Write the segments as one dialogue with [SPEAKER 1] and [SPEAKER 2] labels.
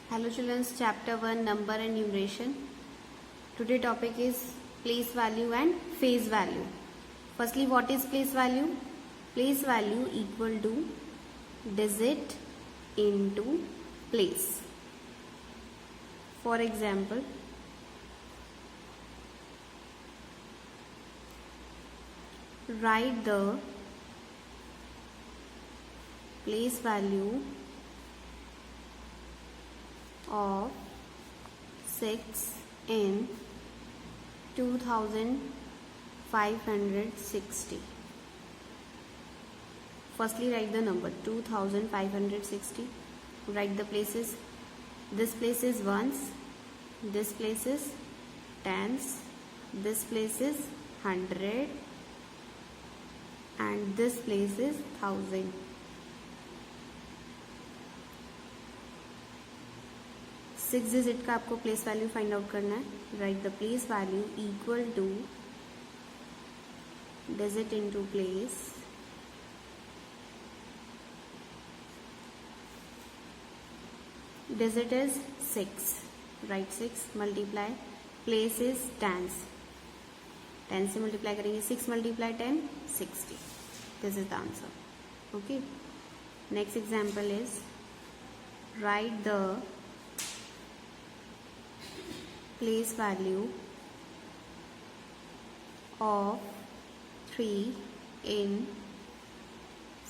[SPEAKER 1] Hello children, chapter 1 number and numeration. Today topic is place value and phase value. Firstly, what is place value? Place value equal to digit into place. For example, write the place value of 6 in 2560. Firstly, write the number 2560. Write the places. This place is ones, this place is tens, this place is 100, and this place is 1000. Six digit का आपको place value find out करना है. Right the place value equal to digit into place. Digit is 6. Right 6 multiply place is tens. 10 से multiply करेंगे 6 multiply 10 60. This is the answer. Okay. Next example is right the place value of 3 in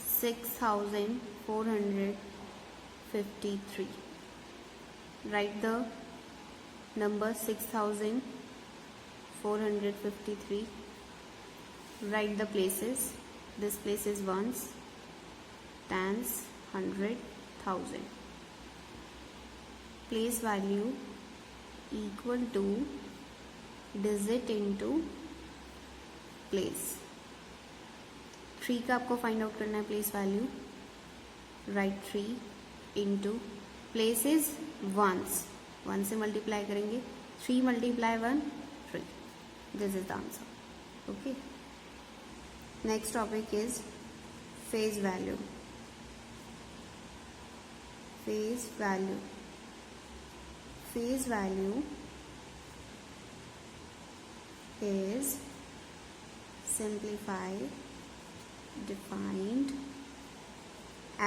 [SPEAKER 1] 6453. Write the number 6453. Write the places. This place is ones, tens, 100, 1000. Place value equal to digit into place. 3 का आपको find out करना है place value. Right 3 into place is ones. 1 से multiply करेंगे 3 multiply 1 3. This is the answer. Okay. Next topic is face value. Face value. Phase value is simplified, defined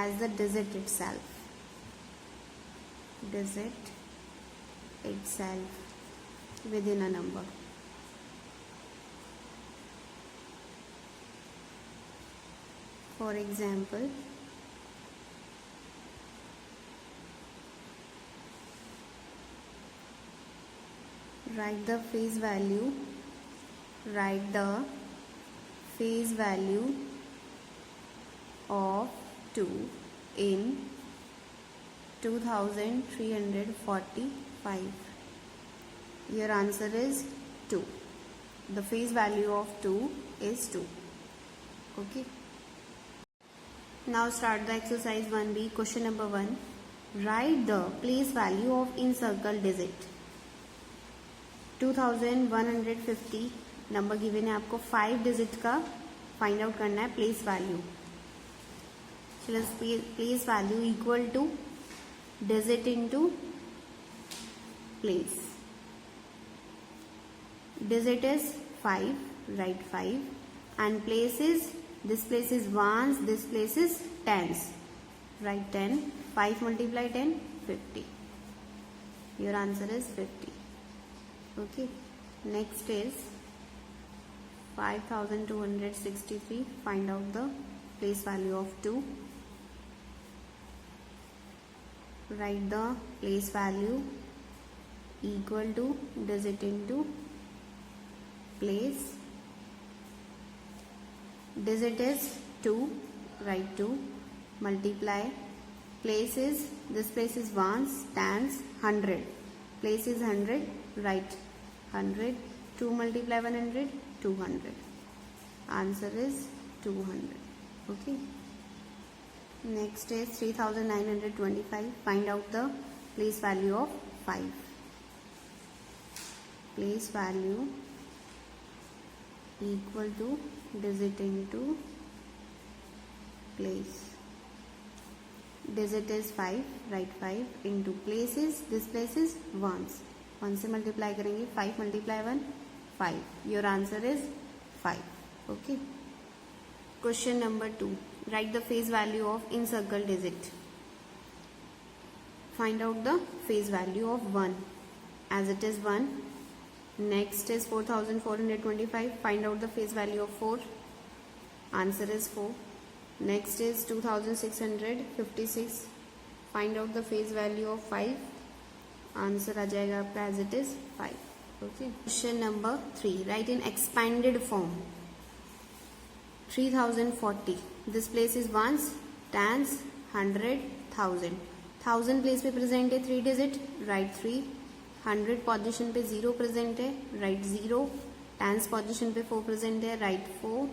[SPEAKER 1] as the digit itself. Digit itself within a number. For example, write the phase value. Write the phase value of 2 in 2345. Your answer is 2. The phase value of 2 is 2. Okay. Now start the exercise 1B. Question number 1. Write the place value of encircled digit. 2150 number given है. आपको 5 digit का find out करना है place value. चलो place value equal to digit into place. Digit is 5. Right 5 and place is this place is ones, this place is tens. Right 10. 5 multiply 10 50. Your answer is 50. Okay. Next is 5263. Find out the place value of 2. Write the place value equal to digit into place. Digit is 2. Write 2. Multiply. Place is this place is ones, tens, 100. Place is 100. Write 100. 2 multiply 100 200. Answer is 200. Okay. Next is 3925. Find out the place value of 5. Place value equal to digit into place. digit is 5, write 5 into places, this place is ones, 1 से multiply करेंगे, 5 multiply 1, 5, your answer is 5. Okay. Question number 2, write the face value of encircled digit. Find out the face value of 1, as it is 1. Next is 4425, find out the face value of 4, answer is 4. Next is 2656, find out the face value of 5, answer आ जाएगा आपका as it is 5. Okay. Question number 3, write in expanded form. 3040, this place is ones, tens, 100, 1000. 1000 place पे present है 3 digit, write 3. 100 position पे 0 present है, write 0. tens position पे 4 present है, write 4.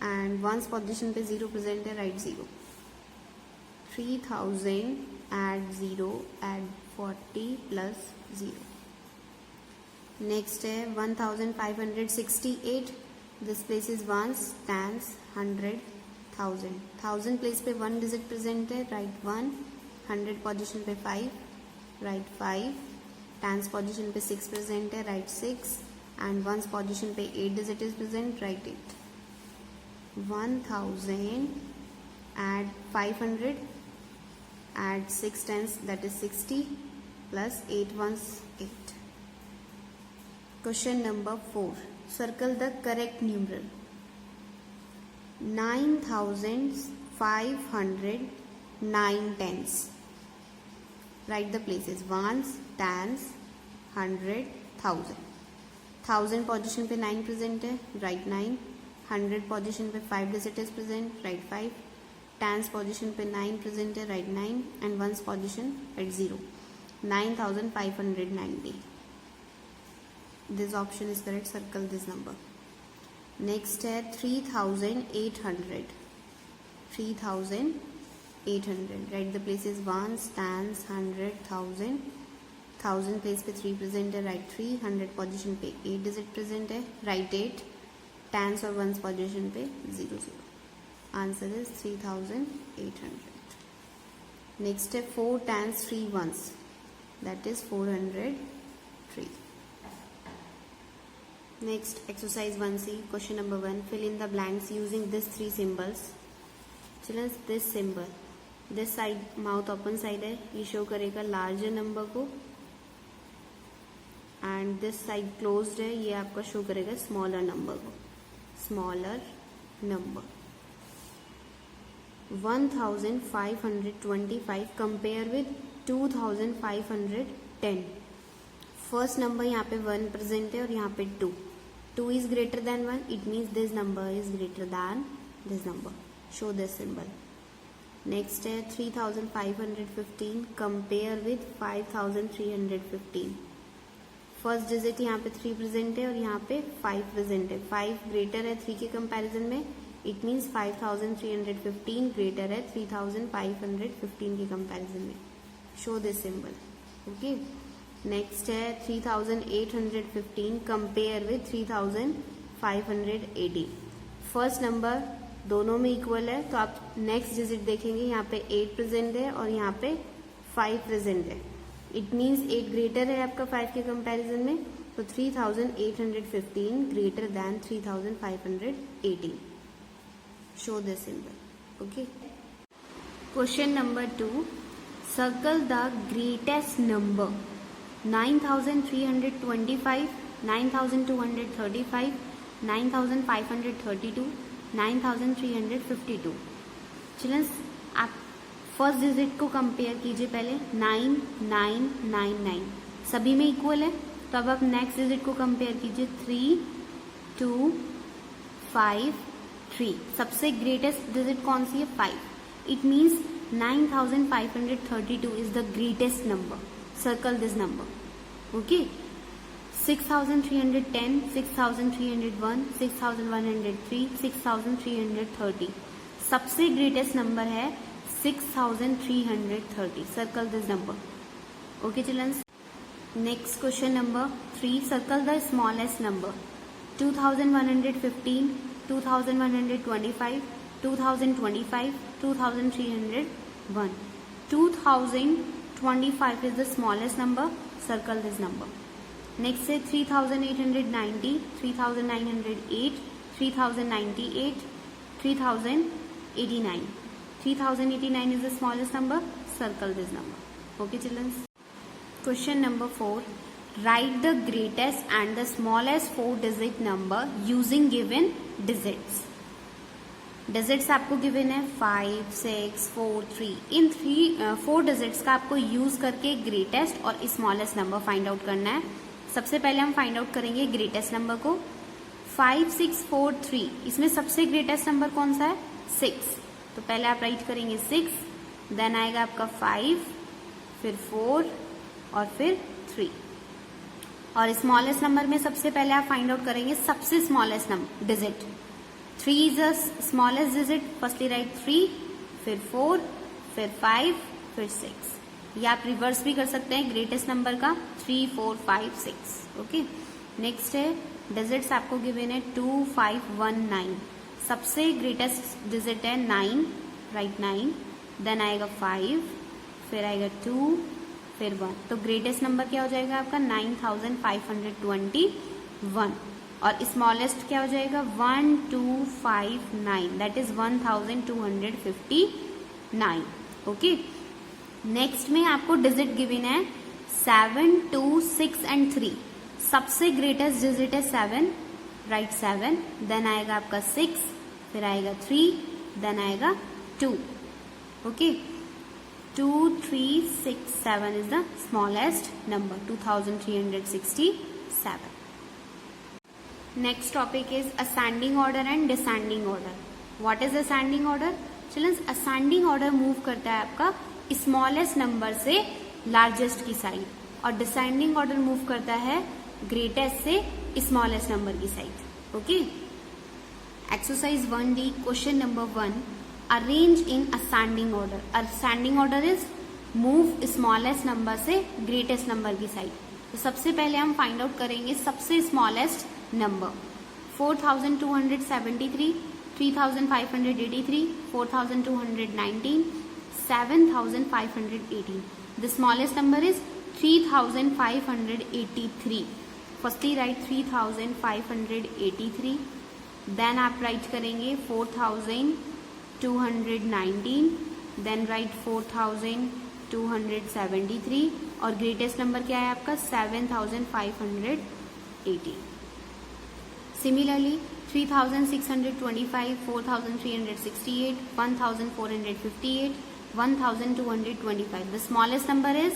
[SPEAKER 1] and ones position पे 0 present है, write 0. 3000 add 0, add 40 plus 0. Next है 1568, this place is ones, tens, 100, 1000. 1000 place पे 1 digit present है, write 1. 100 position पे 5, write 5. tens position पे 6 present है, write 6. and ones position पे 8 digit is present, write 8. 1000 add 500, add 6 tens, that is 60, plus 8 ones 8. Question number 4, circle the correct numeral. 9509 tens. Write the places ones, tens, 100, 1000. 1000 position पे 9 present है, write 9. 100 position पे 5 digit is present, write 5. tens position पे 9 present है, write 9. and ones position at 0. 9590. This option is correct, circle this number. Next है 3800. 3800, write the places ones, tens, 100, 1000. 1000 place पे 3 present है, write 3. 100 position पे 8 digit present है, write 8. tens और ones position पे 0 0. Answer is 3800. Next है 4 tens 3 ones, that is 403. Next, exercise 1C, question number 1, fill in the blanks using these 3 symbols. Children, this symbol, this side mouth open side है, ये show करेगा larger number को, and this side closed है, ये आपका show करेगा smaller number को, smaller number. 1525 compare with 2510. First number यहाँ पे 1 प्रेजेंट है और यहाँ पे 2. 2 is greater than 1, it means this number is greater than this number. Show this symbol. Next है 3515 कंपेयर विद 5315. फर्स्ट डिजिट यहाँ पे 3 प्रेजेंट है और यहाँ पे 5 प्रेजेंट है. 5 ग्रेटर है 3 के कंपैरिजन में, इट मीन्स 5315 ग्रेटर है 3515 के कंपैरिजन में. Show this symbol. Okay. Next है 3815 कंपेयर विद 3518. फर्स्ट नंबर दोनों में इक्वल है, तो आप नेक्स्ट डिजिट देखेंगे, यहाँ पे 8 प्रेजेंट है और यहाँ पे 5 प्रेजेंट है. इट मीन्स 8 ग्रेटर है आपका 5 के कंपैरिजन में, तो 3815 greater than 3518. Show this symbol. Okay. Question number 2, circle the greatest number. 9325, 9235, 9532, 9352. Childrens, आप फर्स्ट डिजिट को कंपेयर कीजिए पहले. 9999 सभी में इक्वल है, तो अब आप नेक्स्ट डिजिट को कंपेयर कीजिए. 3253. सबसे ग्रेटेस्ट डिजिट कौन सी है? 5. It means 9532 is the greatest number. Circle this number. Okay. 6310, 6301, 6103, 6330. सबसे ग्रेटेस्ट नंबर है 6330. Circle this number. Okay, children. Next question number 3. Circle the smallest number. 2115, 2125, 2025, 2301. 2025 is the smallest number, circle this number. Next है 3890, 3908, 3098, 3089. 3089 is the smallest number, circle this number. Okay children. Question number 4. Write the greatest and the smallest 4-digit number using given digits. Digits आपको given है 5, 6, 4, 3. इन 4 digits का आपको use करके greatest और smallest number find out करना है. सबसे पहले हम फाइंड आउट करेंगे ग्रेटेस्ट नंबर को. 5, 6, 4, 3. इसमें सबसे ग्रेटेस्ट नंबर कौन सा है? 6. तो पहले आप राइट करेंगे 6, देन आएगा आपका 5, फिर 4 और फिर 3. और स्मॉलेस्ट नंबर में सबसे पहले आप फाइंड आउट करेंगे सबसे smallest number digit. 3 is the smallest digit. Firstly write 3, फिर 4, फिर 5, फिर 6. या आप रिवर्स भी कर सकते हैं ग्रेटेस्ट नंबर का 3, 4, 5, 6. ओके. नेक्स्ट है डिजिट्स आपको गिवन है 2, 5, 1, 9. सबसे ग्रेटेस्ट डिजिट है 9, राइट 9. देन आएगा 5, फिर आएगा 2, फिर 1. तो ग्रेटेस्ट नंबर क्या हो जाएगा आपका 9521. और स्मॉलेस्ट क्या हो जाएगा 1259, दैट इज 1259. ओके. नेक्स्ट में आपको डिजिट गिवन है 7, 2, 6 एंड 3. सबसे ग्रेटेस्ट डिजिट है 7, राइट 7. देन आएगा आपका 6, फिर आएगा 3, देन आएगा 2. Okay. 2, 3, 6, 7 is the smallest number, 2367. Next topic is ascending order and descending order. What is ascending order? Children, ascending order move करता है आपका smallest number से largest की साइड, और descending order move करता है greatest से smallest number की side. Okay? Exercise 1D, question number 1. Arrange in ascending order. Ascending order is move smallest number से greatest number की साइड. तो सबसे पहले हम फाइंड आउट करेंगे सबसे smallest number. 4273, 3583, 4219, 7518. The smallest number is 3583. Firstly write 3583. Then आप राइट करेंगे 4219. Then write 4273. और ग्रेटेस्ट नंबर क्या है आपका 7580. Similarly 3625, 4368, 1458, 1225. The smallest number is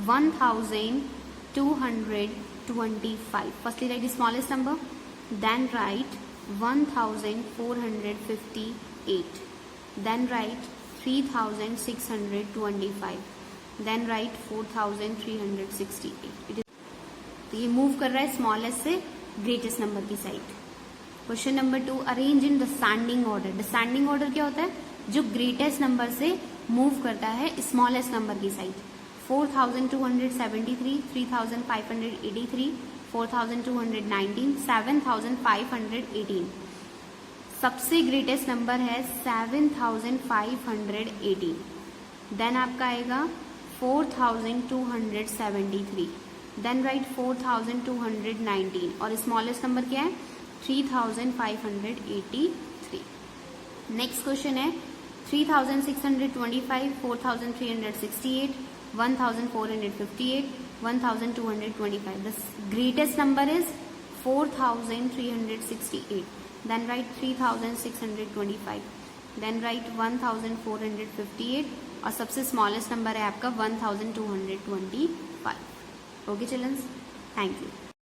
[SPEAKER 1] 1225. Firstly write the smallest number, then write 1458, then write 3625, then write 4368. तो ये मूव कर रहा है स्मॉलेस्ट से ग्रेटेस्ट नंबर की side. Question number 2, arrange in descending order. Descending order क्या होता है? जो ग्रेटेस्ट नंबर से मूव करता है स्मॉलेस्ट नंबर की साइड. 4273, 3583, 4219, 7518. सबसे ग्रेटेस्ट नंबर है 7518. देन आपका आएगा 4273. Then right 4219. और स्मॉलेस्ट नंबर क्या है 3583. नेक्स्ट क्वेश्चन है 3625, 4368, 1458, 1225. The greatest number is 4368. Then right 3625. Then right 1458. और सबसे स्मॉलेस्ट नंबर है आपका 1225. Okay childrens, thank you.